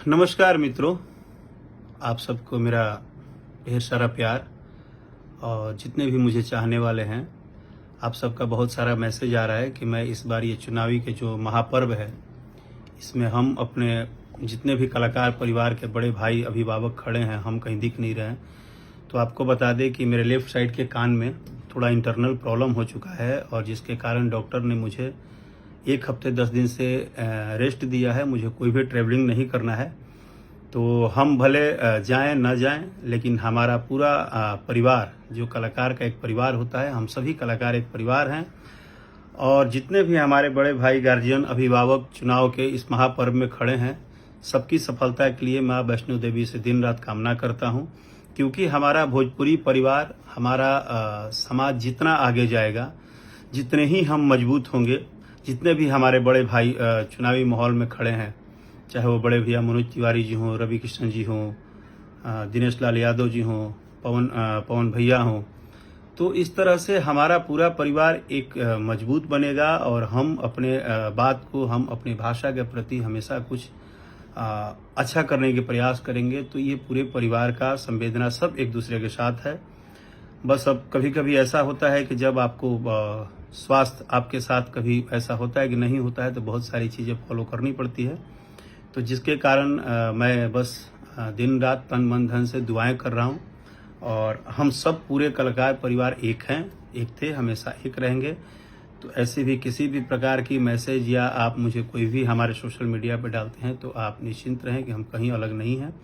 नमस्कार मित्रों, आप सबको मेरा ढेर सारा प्यार। और जितने भी मुझे चाहने वाले हैं, आप सबका बहुत सारा मैसेज आ रहा है कि मैं इस बार ये चुनावी के जो महापर्व है, इसमें हम अपने जितने भी कलाकार परिवार के बड़े भाई अभिभावक खड़े हैं, हम कहीं दिख नहीं रहे हैं। तो आपको बता दें कि मेरे लेफ्ट साइड के कान में थोड़ा इंटरनल प्रॉब्लम हो चुका है और जिसके कारण डॉक्टर ने मुझे 1 हफ्ते 10 दिन से रेस्ट दिया है। मुझे कोई भी ट्रैवलिंग नहीं करना है। तो हम भले जाएं ना जाएं, लेकिन हमारा पूरा परिवार, जो कलाकार का एक परिवार होता है, हम सभी कलाकार एक परिवार हैं। और जितने भी हमारे बड़े भाई, गार्जियन, अभिभावक चुनाव के इस महापर्व में खड़े हैं, सबकी सफलता के लिए माँ वैष्णो देवी से दिन रात कामना करता हूँ। क्योंकि हमारा भोजपुरी परिवार, हमारा समाज जितना आगे जाएगा, जितने ही हम मजबूत होंगे, जितने भी हमारे बड़े भाई चुनावी माहौल में खड़े हैं, चाहे वो बड़े भैया मनोज तिवारी जी हों, रवि किशन जी हों, दिनेश लाल यादव जी हों, पवन भैया हों, तो इस तरह से हमारा पूरा परिवार एक मजबूत बनेगा और हम अपने बात को, हम अपनी भाषा के प्रति हमेशा कुछ अच्छा करने के प्रयास करेंगे। तो ये पूरे परिवार का संवेदना सब एक दूसरे के साथ है। बस अब कभी कभी ऐसा होता है कि जब आपको स्वास्थ्य आपके साथ कभी ऐसा होता है कि नहीं होता है, तो बहुत सारी चीज़ें फॉलो करनी पड़ती है। तो जिसके कारण मैं बस दिन रात तन मन धन से दुआएं कर रहा हूँ। और हम सब पूरे कलाकार परिवार एक हैं, एक थे, हमेशा एक रहेंगे। तो ऐसे भी किसी भी प्रकार की मैसेज या आप मुझे कोई भी हमारे सोशल मीडिया पर डालते हैं, तो आप निश्चिंत रहें कि हम कहीं अलग नहीं हैं।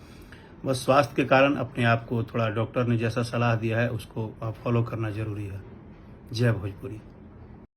बस स्वास्थ्य के कारण अपने आप को थोड़ा डॉक्टर ने जैसा सलाह दिया है उसको फॉलो करना जरूरी है। जय भोजपुरी।